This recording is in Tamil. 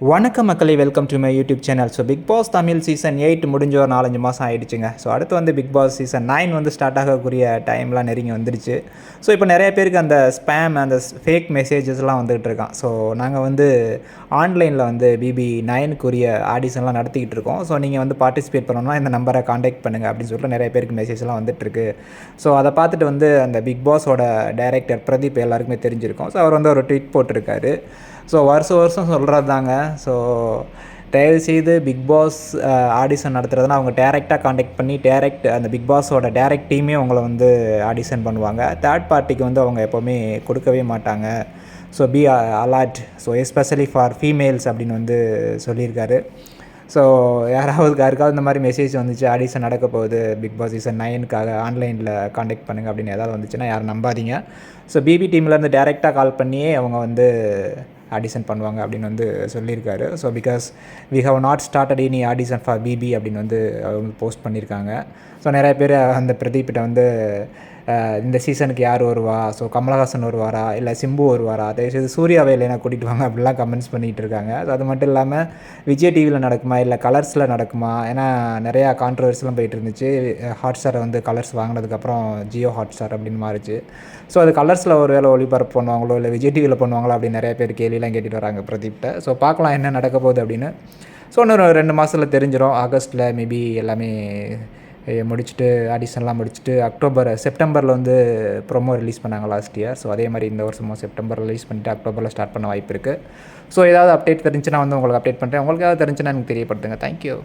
வணக்கம் மக்களை, welcome to my YouTube channel. So Bigg Boss Tamil season 8 முடிஞ்ச ஒரு 4-5 மாதம் ஆகிடுச்சுங்க. ஸோ அடுத்து வந்து பிக் பாஸ் சீசன் 9 வந்து ஸ்டார்ட் ஆகக்கூடிய டைம்லாம் நெருங்கி வந்துடுச்சு. ஸோ இப்போ நிறைய பேருக்கு அந்த ஸ்பேம், அந்த ஃபேக் மெசேஜஸ்லாம் வந்துகிட்டு இருக்கான். ஸோ நாங்கள் வந்து ஆன்லைனில் வந்து பிபி 9க்குரிய ஆடிஷன்லாம் நடத்திக்கிட்டு இருக்கோம். ஸோ நீங்கள் வந்து பார்ட்டிசிபேட் பண்ணணும்னா இந்த நம்பரை காண்டாக்ட் பண்ணுங்கள் அப்படின்னு சொல்லிட்டு நிறைய பேருக்கு மெசேஜ்லாம் வந்துட்டுருக்கு. ஸோ அதை பார்த்துட்டு வந்து அந்த பிக் பாஸோட டைரக்டர் பிரதீப் எல்லாருக்குமே தெரிஞ்சிருக்கும். ஸோ அவர் வந்து ஒரு ட்வீட் போட்டிருக்காரு. ஸோ வருஷம் சொல்கிறது தாங்க. ஸோ தயவுசெய்து பிக் பாஸ் ஆடிஷன் நடத்துகிறதுனா அவங்க டேரெக்டாக காண்டாக்ட் பண்ணி அந்த பிக் பாஸோட டேரெக்ட் டீமே அவங்கள வந்து ஆடிஷன் பண்ணுவாங்க. தேர்ட் பார்ட்டிக்கு வந்து அவங்க எப்போவுமே கொடுக்கவே மாட்டாங்க. So be alert, so especially for females அப்படின்னு வந்து சொல்லியிருக்காரு. ஸோ யாருக்காவது இந்த மாதிரி மெசேஜ் வந்துச்சு, ஆடிஷன் நடக்க போகுது பிக் பாஸ் சீசன் 9க்காக ஆன்லைனில் காண்டாக்ட் பண்ணுங்கள் அப்படின்னு ஏதாவது வந்துச்சுன்னா யாரும் நம்பாதீங்க. ஸோ பிபி டீம்லேருந்து டேரெக்டாக கால் பண்ணியே அவங்க வந்து ஆடிஷன் பண்ணுவாங்க அப்படின்னு வந்து சொல்லியிருக்காரு. So because we have not started any audition for BB அப்படின்னு வந்து அவங்க போஸ்ட் பண்ணியிருக்காங்க. ஸோ நிறைய பேர் அந்த பிரதீப்பிட்ட வந்து இந்த சீசனுக்கு யார் வருவா, ஸோ கமலஹாசன் வருவாரா, இல்லை சிம்பு வருவாரா, தயவுசெய்து சூர்யாவை இல்லைனா கூட்டிகிட்டு வாங்க அப்படிலாம் கமெண்ட்ஸ் பண்ணிகிட்டு இருக்காங்க. ஸோ அது மட்டும் இல்லாமல் விஜய் டிவியில் நடக்குமா இல்லை கலர்ஸில் நடக்குமா, ஏன்னா நிறையா கான்ட்ரவர்சிலாம் போயிட்டு இருந்துச்சு. ஹாட்ஸ்டாரை வந்து கலர்ஸ் வாங்கினதுக்கப்புறம் ஜியோ ஹாட்ஸ்டார் அப்படின்னு மாறிச்சு. ஸோ அது கலர்ஸில் ஒரு வேளை ஒளிபரப்பு பண்ணுவாங்களோ இல்லை விஜய் டிவியில் பண்ணுவாங்களோ அப்படின்னு நிறைய பேர் கேள்விலாம் கேட்டுட்டு வராங்க பிரதீப்கிட்ட. ஸோ பார்க்கலாம் என்ன நடக்க போகுது அப்படின்னு. ஸோ இன்னொரு 2 மாதத்தில் தெரிஞ்சிடும். ஆகஸ்ட்டில் மேபி எல்லாமே முடிச்சுட்டு ஆடிஷன்லாம் முடிச்சுட்டு செப்டம்பரில் வந்து ப்ரோமோ ரிலீஸ் பண்ணாங்க லாஸ்ட் இயர். ஸோ அதே மாதிரி இந்த வருஷமும் செப்டம்பர் ரிலீஸ் பண்ணிவிட்டு அக்டோபரில் ஸ்டார்ட் பண்ண வாய்ப்பு இருக்குது. ஸோ ஏதாவது அப்டேட் தெரிஞ்சுன்னா வந்து உங்களுக்கு அப்டேட் பண்ணுறேன். உங்களுக்கு ஏதாவது தெரிஞ்சுன்னா எனக்கு தெரியப்படுத்துங்க. தேங்க்யூ.